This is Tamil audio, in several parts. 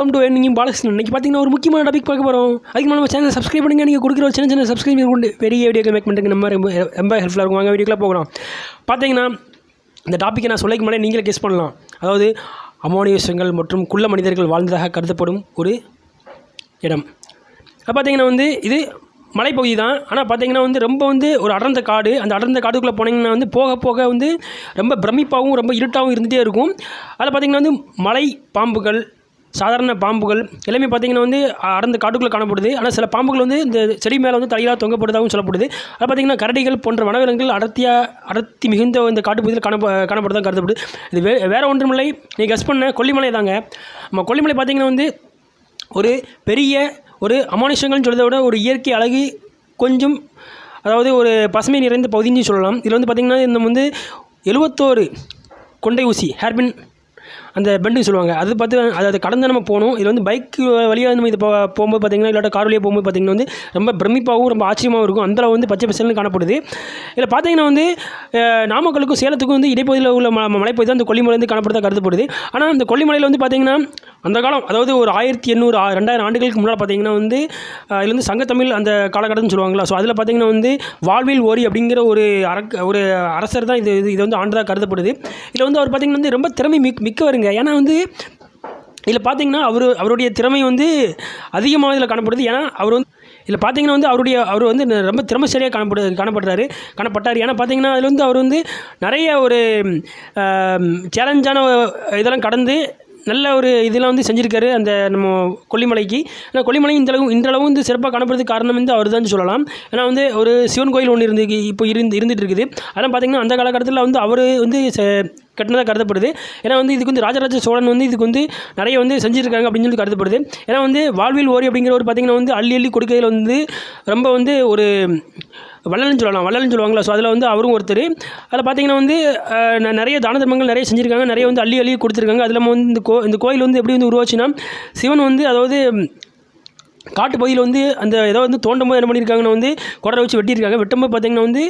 வெல்கம் டு நீங்கள் பாலகிருஷ்ணன். இன்றைக்கி பார்த்தீங்கன்னா ஒரு முக்கியமான டாபிக் பார்க்க போகிறோம். அதுக்கு நம்ம சேனல் சப்ஸ்கிரைப் பண்ணுங்க. நீங்கள் கொடுக்குற ஒரு சின்ன சப்ஸ்கிரைப் கொண்டு பெரிய வீடியோக்கள் மேக் பண்ணுறதுக்கு நம்ம ரொம்ப ஹெல்ப்ஃபுல்லாக இருக்கும். வாங்க வீடியோக்குள்ளே போகிறோம். பார்த்தீங்கன்னா இந்த டாப்பிக்கை நான் சொல்லிக்க முன்னாடி நீங்களே கெஸ் பண்ணலாம். அதாவது அமோனியசங்கள் மற்றும் குள்ள மனிதர்கள் வாழ்ந்ததாக கருதப்படும் ஒரு இடம். பார்த்தீங்கன்னா இது மலைப்பகுதி தான். ஆனால் பார்த்தீங்கன்னா ரொம்ப ஒரு அடர்ந்த காடு. அந்த அடர்ந்த காடுக்குள்ளே போனீங்கன்னா போக போக ரொம்ப பிரமிப்பாகவும் ரொம்ப இருட்டாகவும் இருந்துகிட்டே இருக்கும். அதில் பார்த்தீங்கன்னா மலை பாம்புகள், சாதாரண பாம்புகள் எல்லாமே பார்த்தீங்கன்னா அடர்ந்த காட்டுக்குள்ளே காணப்படுது. ஆனால் சில பாம்புகள் இந்த செடி மேலே தலையாக தொங்கப்படுதாகவும் சொல்லப்படுது. அது பார்த்தீங்கன்னா கரடிகள் போன்ற வனவிலங்குகள் அடர்த்தி மிகுந்த இந்த காட்டுப்பகுதியில் காணப்படுதான் கருதப்படுது. இது வேறு ஒன்றுமில்லை, நீங்கள் கெஸ் பண்ண கொல்லிமலை தாங்க. நம்ம கொல்லிமலை பார்த்தீங்கன்னா ஒரு பெரிய ஒரு அமானுஷங்கள்னு சொல்கிறத விட ஒரு இயற்கை அழகு கொஞ்சம், அதாவது ஒரு பசுமை நிறைந்த பகுதின்னு சொல்லலாம். இதில் பார்த்தீங்கன்னா இந்த 71 கொண்டை ஊசி ஹேர்பின் அந்த பெண்டுன்னு சொல்லுவாங்க. அது பார்த்து அதை கடந்து நம்ம போகணும். இது பைக் வழியாக நம்ம இது போகும்போது பார்த்திங்கன்னா, இல்லாட்ட கார் வழியாக போகும்போது பார்த்திங்கன்னா ரொம்ப பிரமிப்பாகவும் ரொம்ப ஆச்சரியமாகவும் இருக்கும். அந்தளவு பச்சை பசல்னு காணப்படுது. இதில் பார்த்திங்கன்னா நாமக்கலுக்கும் சேலத்துக்கும் இடைப்பகுதியில் உள்ள மலைப்பகுதி தான் இந்த கொல்லிமலை காணப்படுறதா கருதப்படுது. ஆனால் இந்த கொல்லிமலையில் பார்த்திங்கன்னா அந்த காலம், அதாவது ஒரு 1800 2000 ஆண்டுகளுக்கு முன்னால் பார்த்திங்கன்னா இதில் சங்கத்தமிழ் அந்த காலகட்டம்னு சொல்லுவாங்களா. ஸோ அதில் பார்த்திங்கன்னா வாழ்வில் ஓரி அப்படிங்கிற ஒரு அரசர் தான் இது ஆண்டதாக கருதப்படுது. இதில் அவர் பார்த்திங்கன்னா ரொம்ப திறமை மிக்கவருங்க. ஏன்னா இதில் பார்த்தீங்கன்னா அவருடைய திறமை அதிகமாக இதில் காணப்படுது. ஏன்னா இதில் பார்த்தீங்கன்னா அவர் ரொம்ப திறமைசாலியாக காணப்பட்டார். ஏன்னா பார்த்தீங்கன்னா அதில் அவர் நிறைய ஒரு சேலஞ்சான இதெல்லாம் கடந்து நல்ல ஒரு இதெல்லாம் செஞ்சுருக்காரு அந்த நம்ம கொல்லிமலைக்கு. ஆனால் கொல்லிமலை இந்தளவு சிறப்பாக காணப்படுறதுக்கு காரணம் அவர் தான் சொல்லலாம். ஏன்னா ஒரு சிவன் கோயில் ஒன்று இப்போ இருந்துகிட்டு இருக்குது. அதெல்லாம் பார்த்திங்கன்னா அந்த காலகட்டத்தில் அவர் கட்டினதாக கருதப்படுது. ஏன்னா இதுக்கு ராஜராஜ சோழன் இதுக்கு நிறைய செஞ்சுருக்காங்க அப்படின்னு சொல்லி கருதப்படுது. ஏன்னா வாழ்வில் ஓரி அப்படிங்கிற ஒரு பார்த்திங்கன்னா அள்ளி கொடுக்கையில் ரொம்ப ஒரு வள்ளல்னு சொல்லுவாங்களா. ஸோ அதில் அவரும் ஒருத்தர். அதில் பார்த்திங்கன்னா நிறைய தான தர்மங்கள் நிறைய செஞ்சுருக்காங்க, நிறைய அள்ளி கொடுத்துருக்காங்க. அதில் இந்த கோயில் எப்படி உருவாச்சுன்னா, சிவன் அதாவது காட்டு பகுதியில் அந்த ஏதோ தோண்டும் போது என்ன பண்ணியிருக்காங்கன்னா குடரை வச்சு வெட்டியிருக்காங்க. வெட்டும்போது பார்த்திங்கன்னா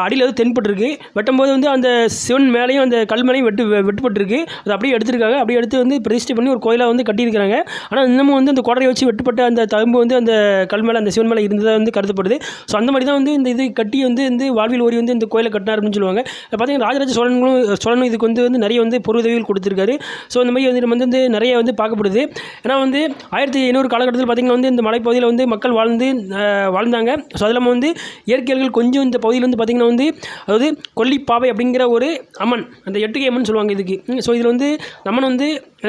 அடியில் தென்பட்டுருக்கு. வெட்டும்போது அந்த சிவன் மேலேயும் அந்த கல் மேலேயும் வெட்டுப்பட்டுருக்கு. அதை அப்படியே எடுத்துருக்காங்க. அப்படியே எடுத்து பிரதிஷ்டை பண்ணி ஒரு கோயிலாக கட்டியிருக்காங்க. ஆனால் இன்னமும் அந்த குடரை வச்சு வெட்டுப்பட்ட அந்த தழும்பு அந்த கல் மேலே அந்த சிவன் மேலே இருந்ததாக கருதப்படுது. ஸோ அந்த மாதிரி தான் இந்த இது கட்டி வாழ்வில் ஓரி இந்த கோயிலை கட்டினார் அப்படின்னு சொல்லுவாங்க. பார்த்திங்கன்னா ராஜராஜ சோழனும் இதுக்கு நிறைய பொருளுதவிகள் கொடுத்துருக்காரு. ஸோ இந்த மாதிரி நம்ம நிறைய பார்க்கப்படுது. ஏன்னா 1500 காலகட்டத்தில் பார்த்திங்கன்னா இந்த மலைப்பகுதியில் மக்கள் வாழ்ந்தாங்க. ஸோ அதில் இயற்கைகள் கொஞ்சம் இந்த பகுதியில் பார்த்திங்கன்னா அதாவது கொல்லிப்பாவை அப்படிங்கிற ஒரு அம்மன், அந்த 8 அம்மன் சொல்லுவாங்க இதுக்கு. ஸோ இதில் நம்மன்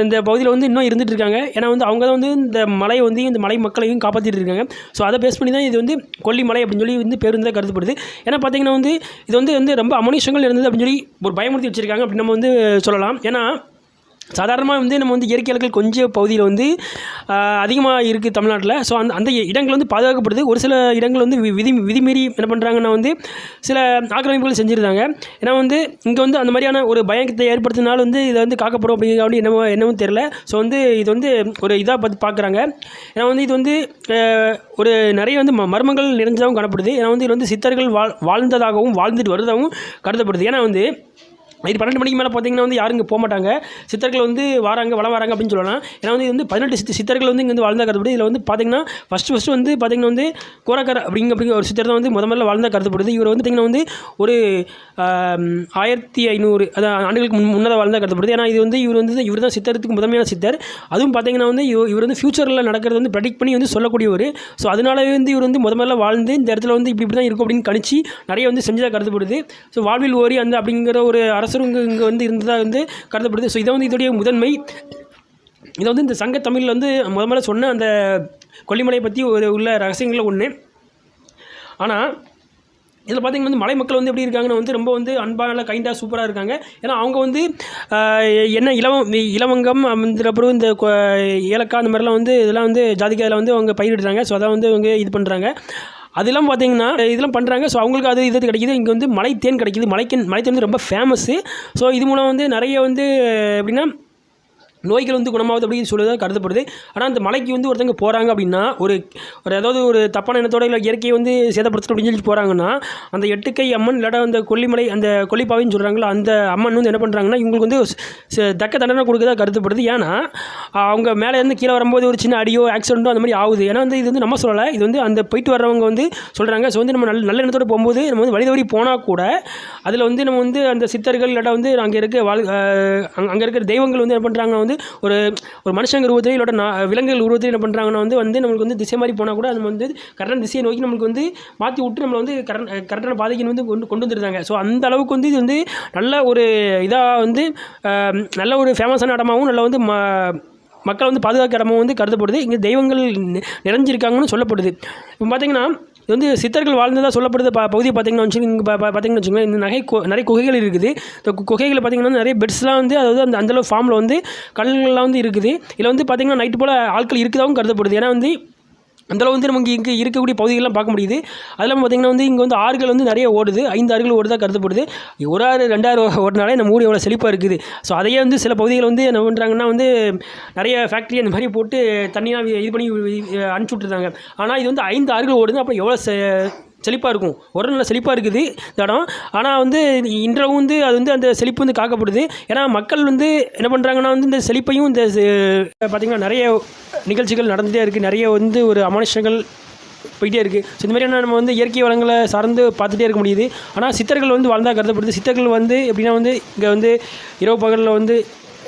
இந்த பகுதியில் இன்னும் இருந்துகிட்டு இருக்காங்க. ஏன்னா அவங்க தான் இந்த மலையை இந்த மலை மக்களையும் காப்பாற்றிட்டு இருக்காங்க. ஸோ அதை பேஸ் பண்ணி தான் இது கொல்லிமலை அப்படின்னு சொல்லி பேர் கருதப்படுது. ஏன்னா பார்த்திங்கன்னா இது ரொம்ப அமனுஷங்கள் இருந்தது அப்படின்னு சொல்லி ஒரு பயமுறுத்தி வச்சுருக்காங்க அப்படின்னு நம்ம சொல்லலாம். ஏன்னா சாதாரணமாக நம்ம இயற்கையாளர்கள் கொஞ்சம் பகுதியில் அதிகமாக இருக்குது தமிழ்நாட்டில். ஸோ அந்த இடங்கள் பாதுகாக்கப்படுது. ஒரு சில இடங்கள் விதிமீறி என்ன பண்ணுறாங்கன்னா சில ஆக்கிரமிப்புகள் செஞ்சுருந்தாங்க. ஏன்னா இங்கே அந்த மாதிரியான ஒரு பயத்தை ஏற்படுத்தினால இதை காக்கப்படும் அப்படிங்கிற என்னவும் தெரியல. ஸோ இது ஒரு இதாக பார்க்குறாங்க. ஏன்னா இது ஒரு நிறைய மர்மங்கள் நிறைஞ்சதாகவும் காணப்படுது. ஏன்னா இது சித்தர்கள் வாழ்ந்ததாகவும் வாழ்ந்துட்டு வருவதாகவும் கருதப்படுது. ஏன்னா நைட் 12 மணிக்கு மேலே பார்த்திங்கன்னா யாரும் இங்கே போக மாட்டாங்க. சித்தர்கள் வளம் வராங்க அப்படின்னு சொல்லலாம். ஏன்னா இது 18 சித்தர்கள் இங்கே வாழ்ந்தா கருதப்படுது. இதில் பார்த்திங்கன்னா ஃபஸ்ட்டு பார்த்திங்கன்னா கோரக்கர் அப்படிங்கிற ஒரு சித்தர் தான் முதல்ல வாழ்ந்தா கருதப்படுது. இவர் பார்த்திங்கன்னா ஒரு 1500 ஆண்டுகளுக்கு முன்னதாக வாழ்ந்தா கருதப்படுது. ஏன்னா இவர் தான் சித்தருக்கு முதன்மையான சித்தர். அதுவும் பார்த்திங்கன்னா இவர் ஃபியூச்சரில் நடக்கிறது ப்ரெடிக்ட் பண்ணி சொல்லக்கூடியவர். ஸோ அதனாலவே இவர் முதல்ல வாழ்ந்து இந்த இடத்துல இப்படி தான் இருக்கும் அப்படின்னு கணிச்சு நிறைய செஞ்சதாக கருதப்படுது. ஸோ வாழ்வில் ஓரி அப்படிங்கிற ஒரு இங்கே இருந்ததாக கருதப்படுது. ஸோ இதை இதோடைய முதன்மை. இதை இந்த சங்க தமிழில் முதல்ல சொன்ன அந்த கொல்லிமலையை பற்றி உள்ள ரகசியங்களில் ஒன்று. ஆனால் இதில் பார்த்திங்கன்னா மலை மக்கள் எப்படி இருக்காங்கன்னா ரொம்ப அன்பான கைண்டாக சூப்பராக இருக்காங்க. ஏன்னா அவங்க என்ன இலவங்கம் அப்புறம் இந்த ஏலக்காய் அந்த மாதிரிலாம் இதெல்லாம் ஜாதிக்காயில் அவங்க பயிரிடுறாங்க. ஸோ அதை அவங்க இது பண்ணுறாங்க. அதெல்லாம் பார்த்திங்கன்னா இதெல்லாம் பண்ணுறாங்க. ஸோ அவங்களுக்கு அது இது கிடைக்கிது. இங்கே மலை தேன் கிடைக்கிது. மலை தேன் ரொம்ப ஃபேமஸ்ஸு. ஸோ இது மூலம் நிறைய எப்படின்னா நோய்கள் வந்து குணமாகுது அப்படின்னு சொல்லுறது கருதப்படுது. ஆனால் அந்த மலைக்கு வந்து ஒருத்தங்க போகிறாங்க அப்படின்னா ஒரு ஏதாவது ஒரு தப்பான எண்ணத்தோட இல்லை இயற்கையை வந்து சேதப்படுத்தணும் அப்படின்னு சொல்லி போகிறாங்கன்னா அந்த எட்டுக்கை அம்மன் இல்லாட்டா அந்த கொல்லிமலை அந்த கொல்லிப்பாவைன்னு சொல்கிறாங்களா அந்த அம்மன் வந்து என்ன பண்ணுறாங்கன்னா இவங்களுக்கு வந்து தக்க தண்டனை கொடுக்கறதா கருதப்படுது. ஏன்னா அவங்க மேலே இருந்து கீழே வரும்போது ஒரு சின்ன அடியோ ஆக்சிடென்ட்டோ அந்த மாதிரி ஆகுது. ஏன்னா வந்து இது வந்து நம்ம சொல்லலை, இது வந்து அந்த போயிட்டு வர்றவங்க வந்து சொல்கிறாங்க. ஸோ வந்து நம்ம நல்ல எண்ணத்தோடு போகும்போது நம்ம வந்து வழி தவறி போனால் கூட அதில் வந்து நம்ம வந்து அந்த சித்தர்கள் இல்லாட்டா வந்து அங்கே இருக்க அங்கே இருக்கிற தெய்வங்கள் வந்து என்ன பண்ணுறாங்கன்னா வந்து ஒரு மனுஷங்க உருவத்தில் இல்லாட்ட விலங்குகள் உருவத்தில் என்ன பண்ணுறாங்கன்னா வந்து நம்மளுக்கு வந்து திசை மாதிரி போனால் கூட அது வந்து கரெக்டான திசையை நோக்கி நம்மளுக்கு வந்து மாற்றி விட்டு நம்மளை வந்து கரெக்டான பாதைக்கு வந்து கொண்டு வந்துருந்தாங்க. ஸோ அந்த அளவுக்கு வந்து இது வந்து நல்ல ஒரு இதாக வந்து நல்ல ஒரு ஃபேமஸான இடமாகவும் நல்ல வந்து மக்கள் வந்து பாதுகாக்கிற இடமும் வந்து கருதப்படுது. இங்கே தெய்வங்கள் நிறைஞ்சிருக்காங்கன்னு சொல்லப்படுது. இப்போ பார்த்தீங்கன்னா இது வந்து சித்தர்கள் வாழ்ந்ததாக சொல்லப்படுது. பகுதியை பார்த்தீங்கன்னா இங்கே பார்த்தீங்கன்னு வச்சுக்கோங்களேன், இந்த நிறைய குகைகள் இருக்குது. இந்த குகைகளில் பார்த்தீங்கன்னா நிறைய பெட்ஸ்லாம் வந்து அதாவது அந்த அந்தளவு ஃபார்மில் வந்து கல்லுங்கள்லாம் வந்து இருக்குது. இதில் வந்து பார்த்தீங்கன்னா நைட்டு போல் ஆட்கள் இருக்குதாகவும் கருதப்படுது. ஏன்னா வந்து அந்தளவு வந்து நமக்கு இங்கே இருக்கக்கூடிய பகுதிகளெலாம் பார்க்க முடியுது. அதெல்லாம் பார்த்திங்கன்னா வந்து இங்கே வந்து ஆறுகள் வந்து நிறைய ஓடுது, 5 ஆறுகள் ஓடுதாக கருதப்படுது. ஒரு ஆறு 2 ஆறு ஓடினாலே நம்ம ஊர் எவ்வளோ செழிப்பாக இருக்குது. ஸோ அதையே வந்து சில பகுதிகள் வந்து என்ன பண்ணுறாங்கன்னா வந்து நிறைய ஃபேக்ட்ரி அந்த மாதிரி போட்டு தண்ணியாக இது பண்ணி அனுப்பிச்சி விட்ருந்தாங்க. ஆனால் இது வந்து 5 ஆறுகள் ஓடுது. அப்போ எவ்வளோ செழிப்பாக இருக்கும், ஒரு நல்ல செழிப்பாக இருக்குது இந்த இடம். ஆனால் வந்து இன்றவும் வந்து அது வந்து அந்த செழிப்பு வந்து காக்கப்படுது. ஏன்னா மக்கள் வந்து என்ன பண்ணுறாங்கன்னா வந்து இந்த செழிப்பையும் இந்த பார்த்திங்கன்னா நிறைய நிகழ்ச்சிகள் நடந்துகிட்டே இருக்குது, நிறைய வந்து ஒரு அமானுஷங்கள் போயிட்டே இருக்குது. ஸோ இந்த மாதிரியான நம்ம வந்து இயற்கை வளங்களை சார்ந்து பார்த்துட்டே இருக்க முடியுது. ஆனால் சித்தர்கள் வந்து வாழ்ந்தா கருதப்படுது. சித்தர்கள் வந்து எப்படின்னா வந்து இங்கே வந்து இரவு பகலில் வந்து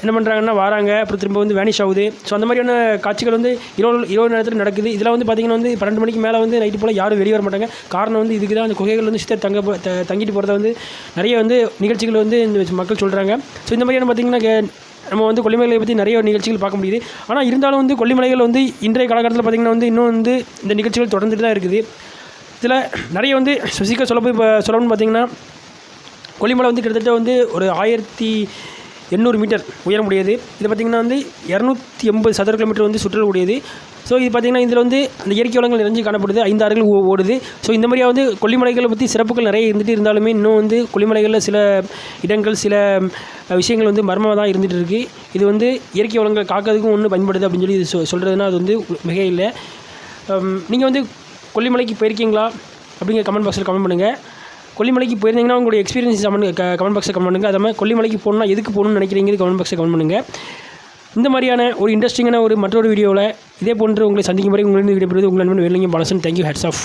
என்ன பண்ணுறாங்கன்னா வராங்க, அப்புறம் திரும்ப வந்து வேனிஷ் ஆகுது. ஸோ அந்த மாதிரியான காட்சிகள் வந்து இரவு நேரத்தில் நடக்குது. இதில் வந்து பார்த்திங்கன்னா வந்து 12 மணிக்கு மேலே வந்து நைட்டு போல் யாரும் வெளியே வர மாட்டாங்க. காரணம் வந்து இதுக்கு தான் அந்த குகைகள் வந்து சித்தர் தங்கிட்டு போகிறத வந்து நிறைய வந்து நிகழ்ச்சிகள் வந்து இந்த மக்கள் சொல்கிறாங்க. ஸோ இந்த மாதிரியான பார்த்திங்கன்னா நம்ம வந்து கொல்லிமலைகளை பற்றி நிறைய நிகழ்ச்சிகள் பார்க்க முடியுது. ஆனால் இருந்தாலும் வந்து கொல்லிமலைகள் வந்து இன்றைய காலகட்டத்தில் பார்த்திங்கன்னா வந்து இன்னும் வந்து இந்த நிகழ்ச்சிகள் தொடர்ந்துட்டு தான் இருக்குது. இதில் நிறைய வந்து சுசிக்க சொல்லணும்னு பார்த்திங்கன்னா கொல்லிமலை வந்து கிட்டத்தட்ட வந்து ஒரு 1800 மீட்டர் உயரமுடையது. இது பார்த்திங்கன்னா வந்து 280 சதுர கிலோமீட்டர் வந்து சுற்றக்கூடியது. ஸோ இது பார்த்திங்கன்னா இதில் வந்து அந்த இயற்கை வளங்கள் நிறைஞ்சு காணப்படுது, 5 ஆறுகள் ஓடுது. ஸோ இந்த மாதிரியாக வந்து கொல்லிமலைகளை பற்றி சிறப்புகள் நிறைய இருந்துகிட்டு இருந்தாலுமே இன்னும் வந்து கொல்லிமலைகளில் சில இடங்கள் சில விஷயங்கள் வந்து மர்மமாக தான் இருந்துகிட்டு இருக்குது. இது வந்து இயற்கை வளங்கள் காக்கிறதுக்கும் ஒன்று பயன்படுது அப்படின்னு சொல்லி சொல்கிறதுனா அது வந்து மிக இல்லை. நீங்கள் வந்து கொல்லிமலைக்கு போயிருக்கீங்களா அப்படிங்கிற கமெண்ட் பாக்ஸில் கமெண்ட் பண்ணுங்கள். கொல்லிமலைக்கு போயிருந்தீங்கன்னா உங்களுடைய எக்ஸ்பீரியன்ஸ் கமெண்ட் பாக்ஸில் கமெண்ட் பண்ணுங்கள். அது மாதிரி கொல்லிமலைக்கு போகணுன்னா எதுக்கு போகணும்னு நினைக்கிறீங்க கமெண்ட் பாக்ஸில் கமெண்ட் பண்ணுங்கள். இந்த மாதிரியான ஒரு இன்ட்ரெஸ்டிங்கான மற்றொரு வீடியோவில் இதே போன்று உங்களை சந்திக்கும் வரை உங்களிடம் வீடியோ பெறுவது உங்கள் நண்பன் வேலுங்க பாலசன். தேங்க்யூ. Hats of.